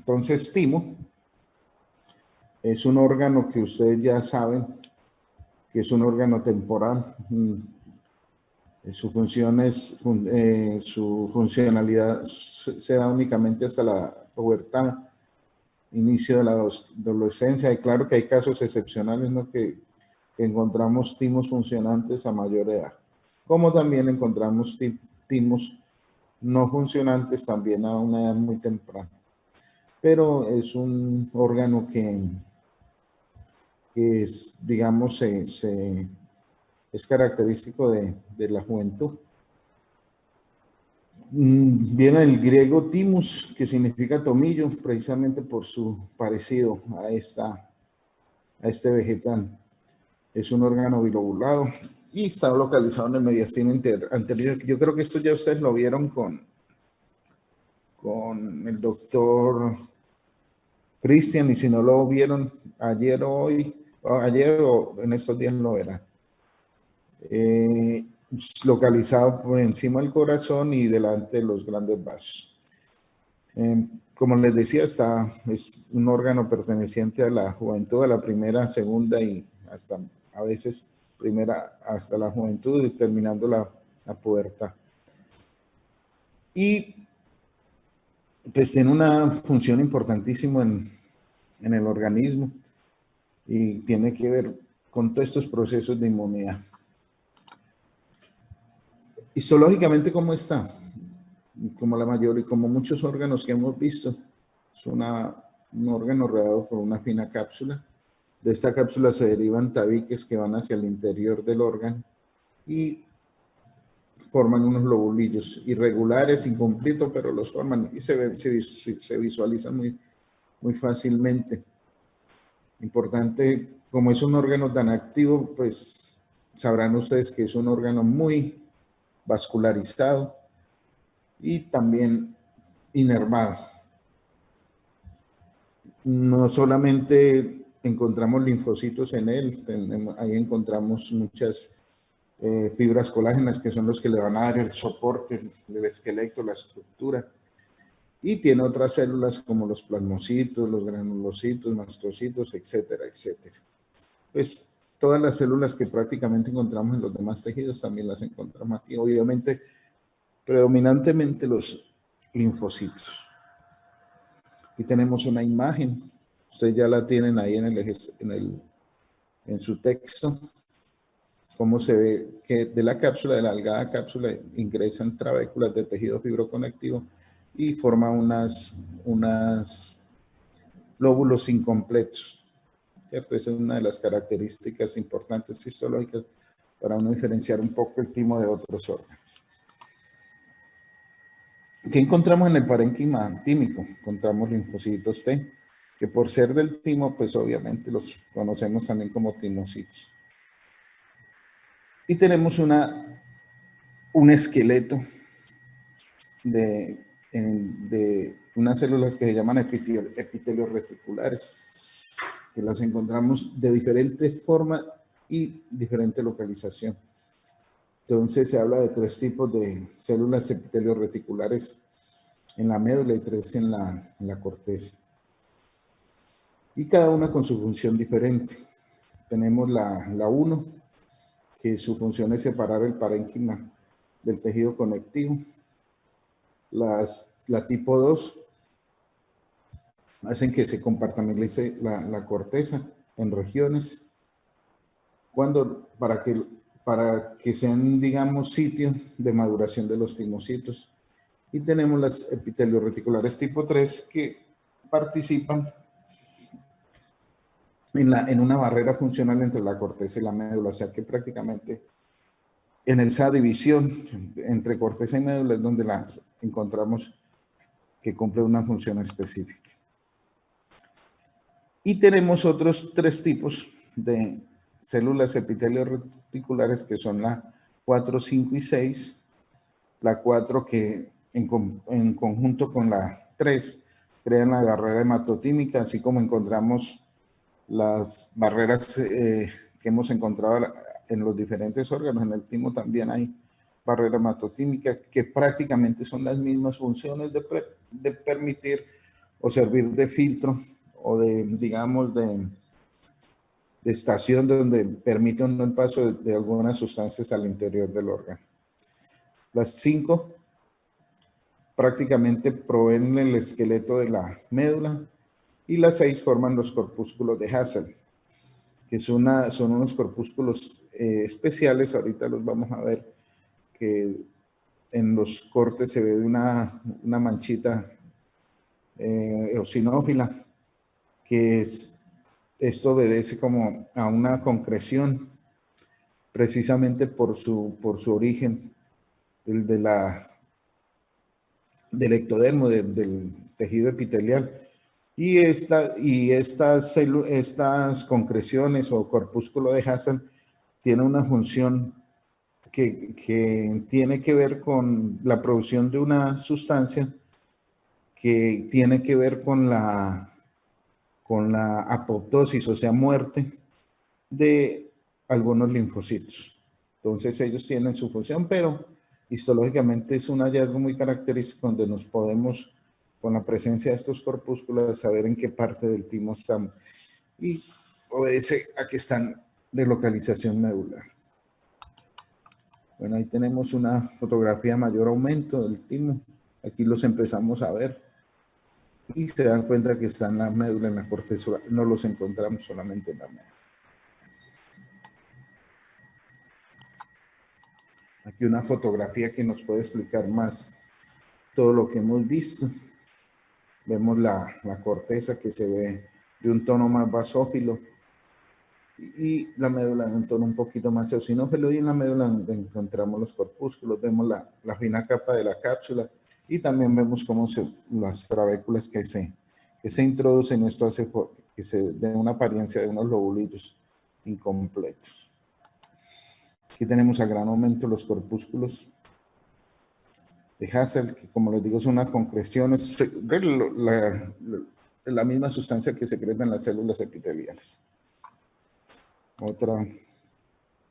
Entonces, timo es un órgano que ustedes ya saben que es un órgano temporal. Su función es, su funcionalidad se da únicamente hasta la pubertad, inicio de la adolescencia, y claro que hay casos excepcionales, ¿no?, que encontramos timos funcionantes a mayor edad, como también encontramos timos no funcionantes también a una edad muy temprana. Pero es un órgano que es, digamos, es característico de la juventud. Viene del griego timus, que significa tomillo, precisamente por su parecido a este vegetal. Es un órgano bilobulado y está localizado en el mediastino anterior. Yo creo que esto ya ustedes lo vieron con el doctor Cristian, y si no lo vieron ayer o hoy, o ayer o en estos días lo verán. Localizado por encima del corazón y delante de los grandes vasos. Como les decía, es un órgano perteneciente a la juventud, a la primera, segunda y hasta a veces primera, hasta la juventud y terminando la pubertad. Y pues tiene una función importantísima en el organismo y tiene que ver con todos estos procesos de inmunidad. Histológicamente, ¿cómo está? Como la mayoría y como muchos órganos que hemos visto, es un órgano rodeado por una fina cápsula. De esta cápsula se derivan tabiques que van hacia el interior del órgano y forman unos lobulillos irregulares, incompletos, pero los forman y se visualizan muy fácilmente. Importante, como es un órgano tan activo, pues sabrán ustedes que es un órgano muy vascularizado y también inervado. No solamente encontramos linfocitos en él, ahí encontramos muchas fibras colágenas que son los que le van a dar el soporte, el esqueleto, la estructura. Y tiene otras células como los plasmocitos, los granulocitos, mastocitos, etcétera, etcétera. Pues todas las células que prácticamente encontramos en los demás tejidos también las encontramos aquí. Obviamente, predominantemente los linfocitos. Aquí tenemos una imagen. Ustedes ya la tienen ahí en su texto. Cómo se ve que de la cápsula, de la delgada cápsula, ingresan trabéculas de tejido fibroconectivo y forma unas lóbulos incompletos, ¿cierto? Esa es una de las características importantes histológicas para uno diferenciar un poco el timo de otros órganos. ¿Qué encontramos en el parénquima tímico? Encontramos linfocitos T, que por ser del timo, pues obviamente los conocemos también como timocitos. Y tenemos un esqueleto de unas células que se llaman epitelios reticulares, que las encontramos de diferente forma y diferente localización. Entonces se habla de 3 tipos de células epitelios reticulares en la médula y 3 en la corteza. Y cada una con su función diferente. Tenemos la 1, que su función es separar el parénquima del tejido conectivo. La tipo 2 hacen que se compartimentalice la corteza en regiones, para que sean, digamos, sitio de maduración de los timocitos. Y tenemos las epitelios reticulares tipo 3 que participan en una barrera funcional entre la corteza y la médula, o sea que prácticamente en esa división entre corteza y médula es donde las encontramos que cumple una función específica. Y tenemos otros 3 tipos de células epitelios reticulares que son la 4, 5 y 6. La 4 que en conjunto con la 3 crean la barrera hematotímica, así como encontramos las barreras que hemos encontrado en los diferentes órganos. En el timo también hay barrera hematotímica que prácticamente son las mismas funciones de permitir o servir de filtro o de, digamos, de estación donde permite el paso de algunas sustancias al interior del órgano. Las 5 prácticamente proveen el esqueleto de la médula y las 6 forman los corpúsculos de Hassel, que son unos corpúsculos especiales. Ahorita los vamos a ver, que en los cortes se ve una manchita eosinófila, que esto obedece como a una concreción, precisamente por su origen, el del ectodermo, del tejido epitelial. Y estas concreciones o corpúsculo de Hassel tiene una función que tiene que ver con la producción de una sustancia que tiene que ver con la apoptosis, o sea, muerte de algunos linfocitos. Entonces ellos tienen su función, pero histológicamente es un hallazgo muy característico donde nos podemos, con la presencia de estos corpúsculos, saber en qué parte del timo estamos. Y obedece a que están de localización medular. Bueno, ahí tenemos una fotografía mayor aumento del timo. Aquí los empezamos a ver. Y se dan cuenta que están en la médula, en la corteza. No los encontramos solamente en la médula. Aquí una fotografía que nos puede explicar más todo lo que hemos visto. Vemos la corteza que se ve de un tono más basófilo y la médula de un tono un poquito más eosinófilo, y en la médula donde encontramos los corpúsculos. Vemos la fina capa de la cápsula y también vemos cómo las trabéculas que se introducen. Esto hace que se dé una apariencia de unos lobulillos incompletos. Aquí tenemos a gran aumento los corpúsculos de Hassel, que como les digo son una concreción, es la misma sustancia que secretan las células epiteliales. Otra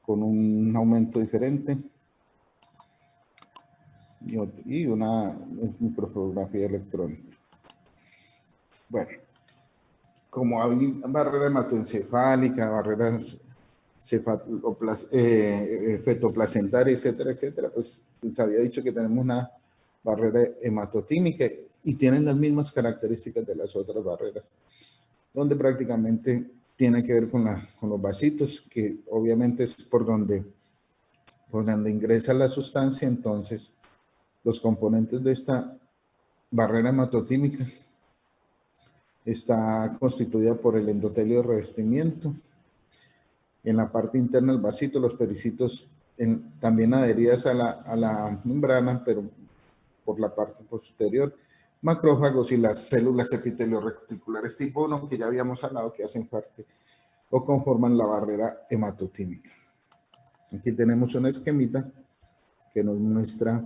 con un aumento diferente y una microfotografía electrónica. Bueno, como hay barrera hematoencefálica, barrera fetoplacentaria, etcétera, etcétera, pues se había dicho que tenemos una barrera hematotímica y tienen las mismas características de las otras barreras, donde prácticamente tiene que ver con los vasitos, que obviamente es por donde ingresa la sustancia. Entonces, los componentes de esta barrera hematotímica está constituida por el endotelio de revestimiento. En la parte interna del vasito, los pericitos también adheridas a la membrana, pero por la parte posterior, macrófagos y las células epitelioreticulares tipo 1, que ya habíamos hablado, que hacen parte o conforman la barrera hematotímica. Aquí tenemos una esquemita que nos muestra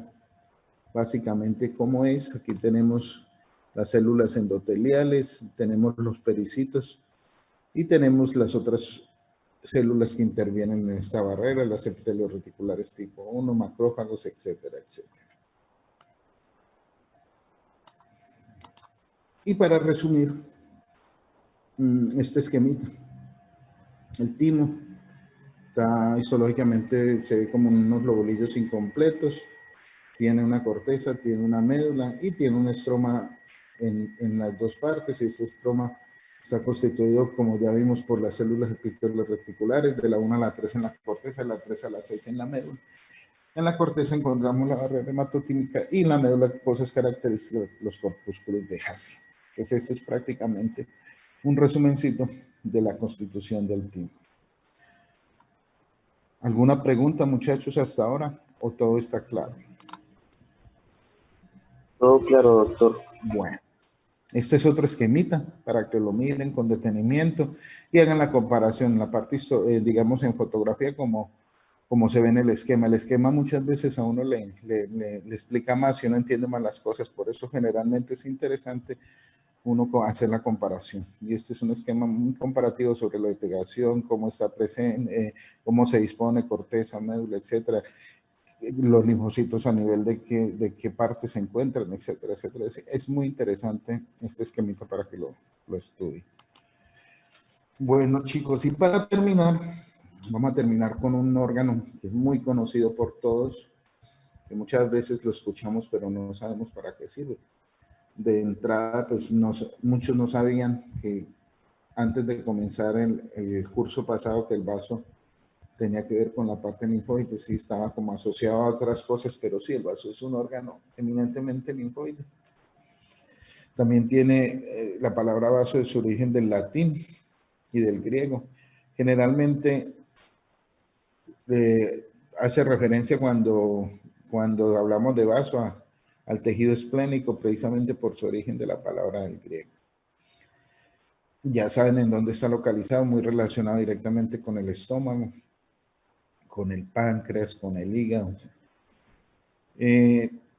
básicamente cómo es. Aquí tenemos las células endoteliales, tenemos los pericitos y tenemos las otras células que intervienen en esta barrera, las epitelioreticulares tipo 1, macrófagos, etcétera, etcétera. Y para resumir este esquemita, el timo está histológicamente, se ve como unos lobulillos incompletos, tiene una corteza, tiene una médula y tiene un estroma en las dos partes. Y este estroma está constituido, como ya vimos, por las células epitelioreticulares, de la 1 a la 3 en la corteza, de la 3 a la 6 en la médula. En la corteza encontramos la barrera hematotímica y en la médula cosas características de los corpúsculos de Hassel. Entonces, este es prácticamente un resumencito de la constitución del timo. ¿Alguna pregunta, muchachos, hasta ahora? ¿O todo está claro? Todo claro, doctor. Bueno, este es otro esquemita para que lo miren con detenimiento y hagan la comparación en la parte, digamos, en fotografía, como se ve en el esquema. El esquema muchas veces a uno le explica más y uno entiende más las cosas. Por eso generalmente es interesante uno hacer la comparación. Y este es un esquema muy comparativo sobre la depegación, cómo está presente, cómo se dispone corteza, médula, etcétera. los linfocitos a nivel de qué parte se encuentran, etcétera, etcétera. Es muy interesante este esquemita para que lo estudie. Bueno, chicos, y para terminar, vamos a terminar con un órgano que es muy conocido por todos, que muchas veces lo escuchamos, pero no sabemos para qué sirve. De entrada, pues muchos no sabían que antes de comenzar el curso pasado, que el vaso tenía que ver con la parte linfoide, sí estaba como asociado a otras cosas, pero sí, el vaso es un órgano eminentemente linfoide. También tiene la palabra vaso de su origen del latín y del griego. Generalmente hace referencia cuando hablamos de vaso al tejido esplénico, precisamente por su origen de la palabra del griego. Ya saben en dónde está localizado, muy relacionado directamente con el estómago, con el páncreas, con el hígado.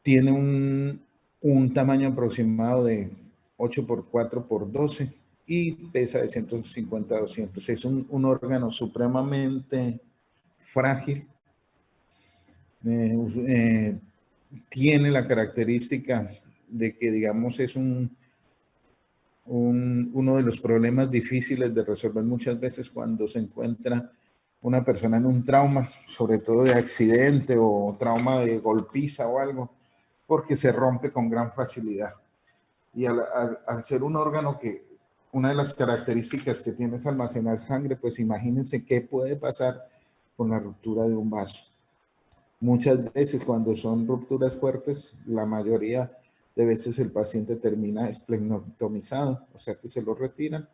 Tiene un tamaño aproximado de 8 por 4 por 12 y pesa de 150 a 200. Es un órgano supremamente frágil. Tiene la característica de que, digamos, es uno de los problemas difíciles de resolver muchas veces cuando se encuentra una persona en un trauma, sobre todo de accidente o trauma de golpiza o algo, porque se rompe con gran facilidad. Y al ser un órgano que una de las características que tiene es almacenar sangre, pues imagínense qué puede pasar con la ruptura de un vaso. Muchas veces cuando son rupturas fuertes, la mayoría de veces el paciente termina esplenectomizado, o sea que se lo retiran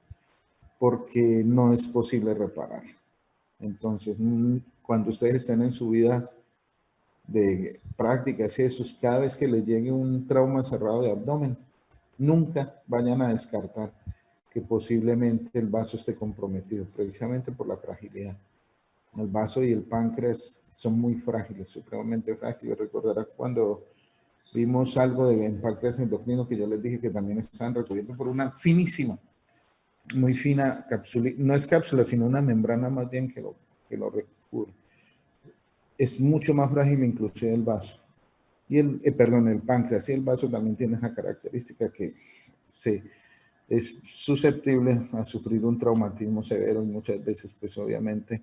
porque no es posible reparar. Entonces, cuando ustedes estén en su vida de prácticas y eso, cada vez que les llegue un trauma cerrado de abdomen, nunca vayan a descartar que posiblemente el vaso esté comprometido, precisamente por la fragilidad. El vaso y el páncreas son muy frágiles, supremamente frágiles. Recordarán cuando vimos algo de páncreas endocrino que yo les dije que también están recubiertos por una finísima, muy fina cápsula, no es cápsula, sino una membrana más bien que lo recubre. Es mucho más frágil inclusive el vaso. Y el páncreas y el vaso también tienen esa característica que es susceptible a sufrir un traumatismo severo y muchas veces, pues obviamente,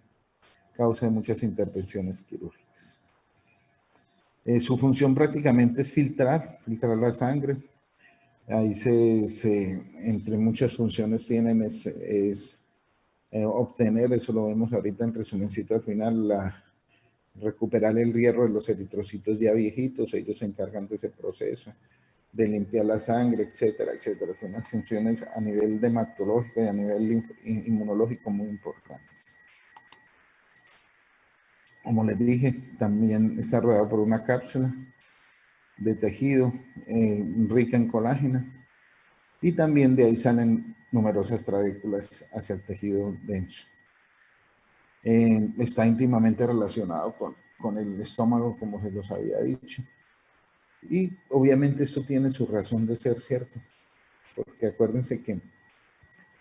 causa muchas intervenciones quirúrgicas. Su función prácticamente es filtrar la sangre. Ahí entre muchas funciones tienen obtener, eso lo vemos ahorita en resumencito al final, recuperar el hierro de los eritrocitos ya viejitos, ellos se encargan de ese proceso, de limpiar la sangre, etcétera, etcétera. Tiene unas funciones a nivel hematológico y a nivel inmunológico muy importantes. Como les dije, también está rodeado por una cápsula de tejido rica en colágeno y también de ahí salen numerosas trabéculas hacia el tejido denso. Está íntimamente relacionado con el estómago, como se los había dicho. Y obviamente esto tiene su razón de ser, ¿cierto? Porque acuérdense que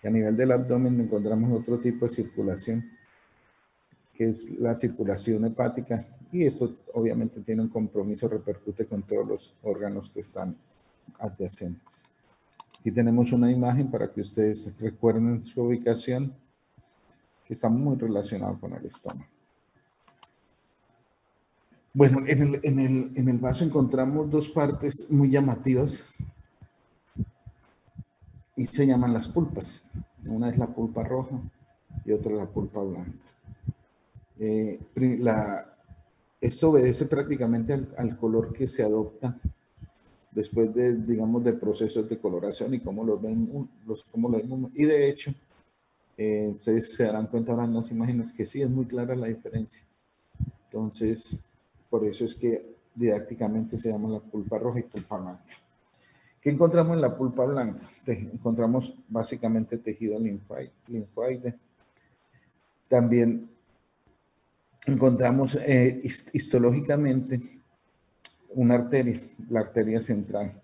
a nivel del abdomen encontramos otro tipo de circulación, que es la circulación hepática, y esto obviamente tiene un compromiso, repercute con todos los órganos que están adyacentes. Aquí tenemos una imagen para que ustedes recuerden su ubicación, que está muy relacionado con el estómago. Bueno, en el vaso encontramos dos partes muy llamativas y se llaman las pulpas. Una es la pulpa roja y otra la pulpa blanca. Esto obedece prácticamente al color que se adopta después digamos, de procesos de coloración y cómo lo vemos. Y de hecho, ustedes se darán cuenta ahora en las imágenes que sí, es muy clara la diferencia. Entonces, por eso es que didácticamente se llama la pulpa roja y pulpa blanca. ¿Qué encontramos en la pulpa blanca? Encontramos básicamente tejido linfoide. También encontramos histológicamente una arteria, la arteria central.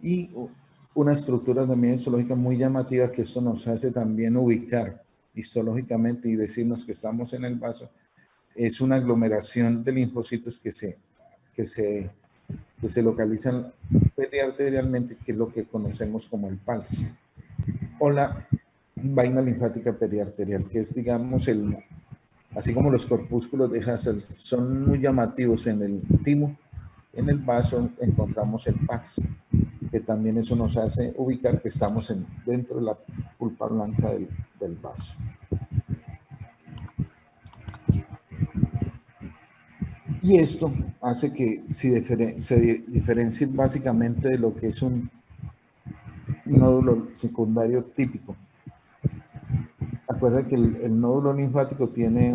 Y una estructura también histológica muy llamativa que esto nos hace también ubicar histológicamente y decirnos que estamos en el vaso. es una aglomeración de linfocitos que se localizan periarterialmente, que es lo que conocemos como el PALS, o la vaina linfática periarterial, que es, digamos, así como los corpúsculos de Hassel son muy llamativos en el timo, en el vaso encontramos el PALS, que también eso nos hace ubicar que estamos dentro de la pulpa blanca del vaso. Y esto hace que se diferencie básicamente de lo que es un nódulo secundario típico. Acuerda que el nódulo linfático tiene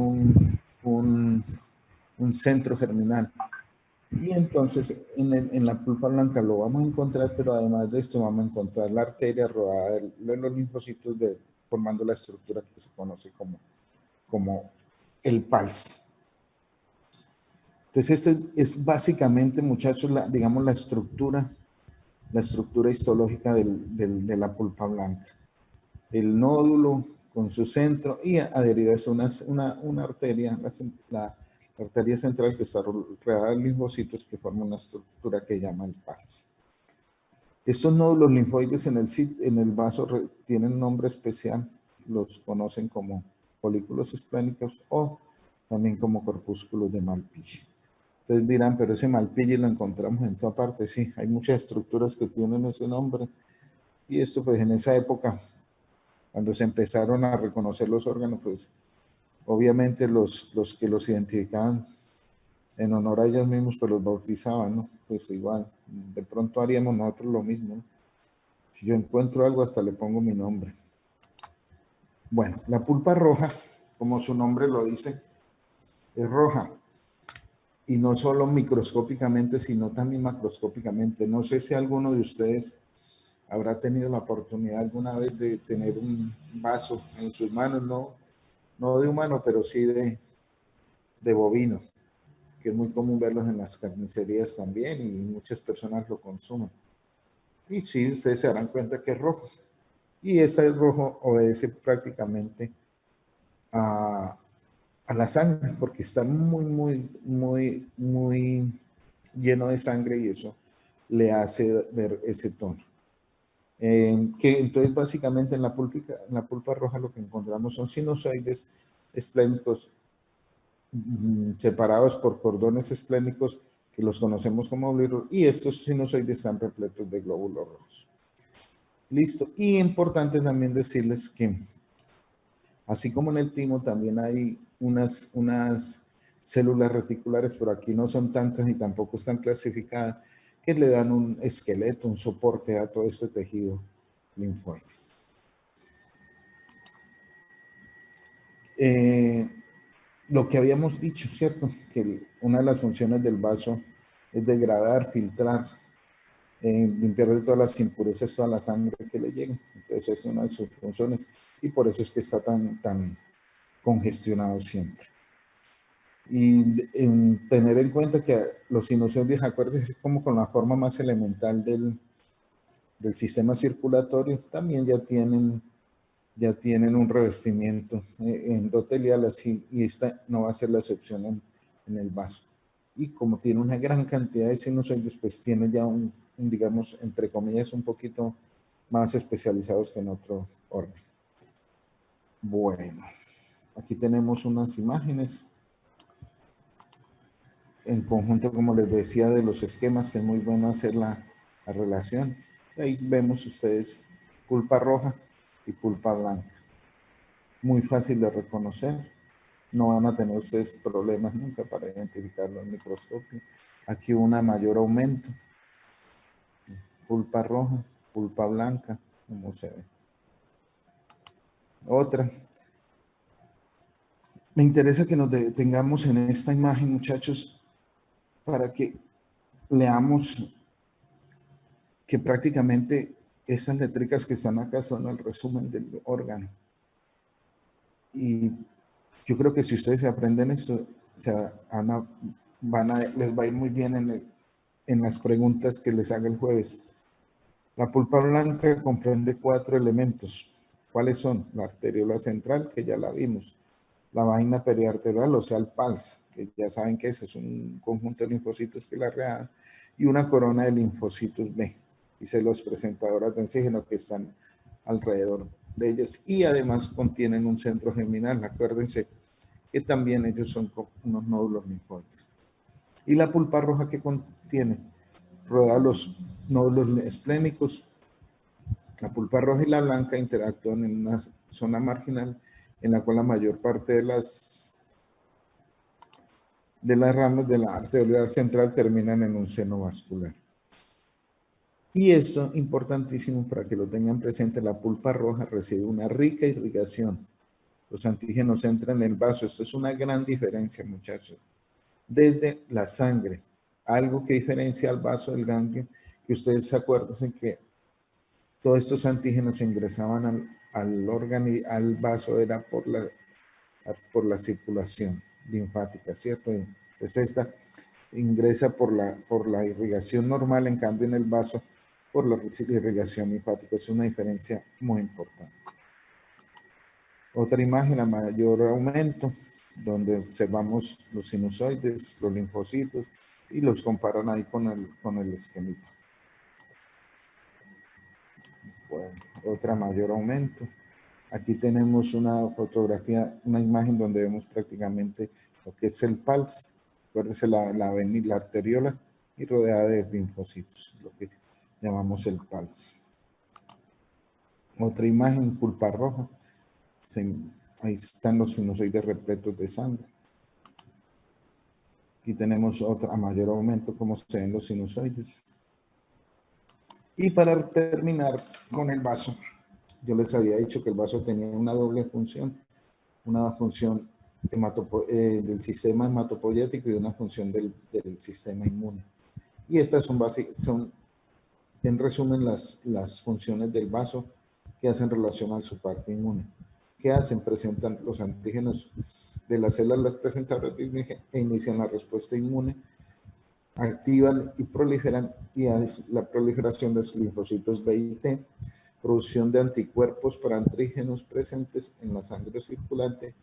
un centro germinal. Y entonces en la pulpa blanca lo vamos a encontrar, pero además de esto vamos a encontrar la arteria rodada de los linfocitos formando la estructura que se conoce como el PALS. Entonces, este es básicamente, muchachos, digamos, la estructura histológica de la pulpa blanca. El nódulo con su centro y adherido a eso una arteria, la arteria central que está rodeada de linfocitos que forma una estructura que llaman PALS. Estos nódulos linfoides en el vaso tienen nombre especial, los conocen como folículos esplénicos o también como corpúsculos de Malpighi. Ustedes dirán, pero ese Malpighi lo encontramos en toda parte. Sí, hay muchas estructuras que tienen ese nombre. Y esto, pues, en esa época, cuando se empezaron a reconocer los órganos, pues, obviamente los que los identificaban en honor a ellos mismos, pues los bautizaban, ¿no? Pues igual, de pronto haríamos nosotros lo mismo, ¿no? Si yo encuentro algo, hasta le pongo mi nombre. Bueno, la pulpa roja, como su nombre lo dice, es roja. Y no solo microscópicamente, sino también macroscópicamente. No sé si alguno de ustedes habrá tenido la oportunidad alguna vez de tener un vaso en sus manos, no de humano, pero sí de bovino, que es muy común verlos en las carnicerías también y muchas personas lo consumen. Y sí, ustedes se darán cuenta que es rojo. Y ese rojo obedece prácticamente a la sangre, porque está muy lleno de sangre y eso le hace ver ese tono. Que entonces básicamente en la pulpa roja lo que encontramos son sinusoides esplénicos separados por cordones esplénicos que los conocemos como oblicuos, y estos sinusoides están repletos de glóbulos rojos. Listo. Y importante también decirles que así como en el timo también hay unas células reticulares, pero aquí no son tantas y tampoco están clasificadas, que le dan un esqueleto, un soporte a todo este tejido linfoide. Lo que habíamos dicho, ¿cierto? Que una de las funciones del vaso es degradar, filtrar, limpiar de todas las impurezas, toda la sangre que le llega. Entonces es una de sus funciones y por eso es que está tan congestionado siempre. Y tener en cuenta que los sinusoides, acuérdense, es como con la forma más elemental del sistema circulatorio, también ya tienen un revestimiento endotelial así, y esta no va a ser la excepción en el vaso. Y como tiene una gran cantidad de sinusoides, pues tiene ya digamos, entre comillas, un poquito más especializados que en otro órgano. Bueno, aquí tenemos unas imágenes en conjunto, como les decía, de los esquemas, que es muy bueno hacer la relación. Ahí vemos ustedes pulpa roja y pulpa blanca. Muy fácil de reconocer. No van a tener ustedes problemas nunca para identificarlo en microscopio. Aquí un mayor aumento. Pulpa roja, pulpa blanca, como se ve. Otra. Me interesa que nos detengamos en esta imagen, muchachos, para que leamos que prácticamente esas letricas que están acá son el resumen del órgano. Y yo creo que si ustedes aprenden esto, les va a ir muy bien en las preguntas que les haga el jueves. La pulpa blanca comprende 4 elementos. ¿Cuáles son? La arteriola central, que ya la vimos. la vaina periarterial, o sea, el PALS, que ya saben que ese es un conjunto de linfocitos que la redan, y una corona de linfocitos B, y celos presentadoras de antígeno que están alrededor de ellas, y además contienen un centro germinal. Acuérdense que también ellos son unos nódulos linfoides. Y la pulpa roja que contiene, rodea los nódulos esplénicos. La pulpa roja y la blanca interactúan en una zona marginal en la cual la mayor parte de las ramas de la arterial central terminan en un seno vascular. Y esto, importantísimo para que lo tengan presente, la pulpa roja recibe una rica irrigación. Los antígenos entran en el vaso. Esto es una gran diferencia, muchachos. Desde la sangre, algo que diferencia al vaso del ganglio, que ustedes se acuerdan que todos estos antígenos ingresaban al órgano y al vaso era por la circulación linfática, ¿cierto? Entonces esta ingresa por la irrigación normal, en cambio en el vaso por la irrigación linfática. Es una diferencia muy importante. Otra imagen a mayor aumento, donde observamos los sinusoides, los linfocitos, y los comparan ahí con el esquemita. Bueno, otra mayor aumento. Aquí tenemos una fotografía, una imagen donde vemos prácticamente lo que es el PALS. Acuérdense la arteriola y rodeada de linfocitos, lo que llamamos el PALS. Otra imagen, pulpa roja. Ahí están los sinusoides repletos de sangre. Aquí tenemos otra mayor aumento, como se ven los sinusoides. Y para terminar con el vaso, yo les había dicho que el vaso tenía una doble función. Una función del sistema hematopoyético y una función del sistema inmune. Y estas son en resumen, las funciones del vaso que hacen relación a su parte inmune. ¿Qué hacen? Presentan los antígenos de las células presentadoras e inician la respuesta inmune, activan y proliferan, y la proliferación de los linfocitos B y T, producción de anticuerpos para antígenos presentes en la sangre circulante,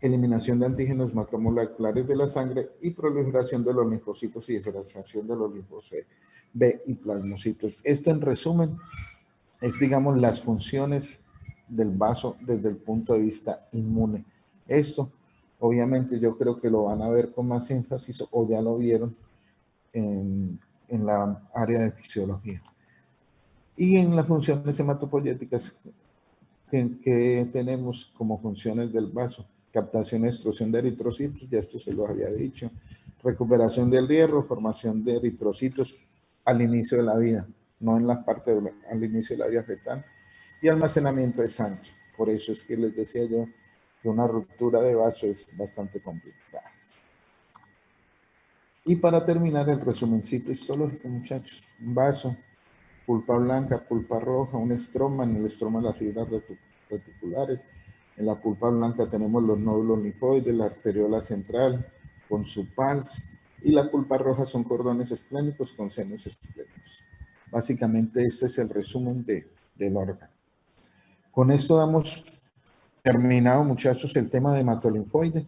eliminación de antígenos macromoleculares de la sangre y proliferación de los linfocitos y diferenciación de los linfocitos B y plasmocitos. Esto en resumen es, digamos, las funciones del vaso desde el punto de vista inmune. Esto, obviamente, yo creo que lo van a ver con más énfasis o ya lo vieron en la área de fisiología. Y en las funciones hematopoyéticas que tenemos como funciones del vaso: captación y extrusión de eritrocitos, ya esto se lo había dicho, recuperación del hierro, formación de eritrocitos al inicio de la vida, no en la parte al inicio de la vida fetal, y almacenamiento de sangre. Por eso es que les decía yo que una ruptura de vaso es bastante complicada. Y para terminar el resumencito histológico, muchachos: un vaso, pulpa blanca, pulpa roja, un estroma, en el estroma las fibras reticulares. En la pulpa blanca tenemos los nódulos linfoides, la arteriola central con su PALS, y la pulpa roja son cordones esplénicos con senos esplénicos. Básicamente este es el resumen del órgano. Con esto damos terminado, muchachos, el tema de hematolinfoide.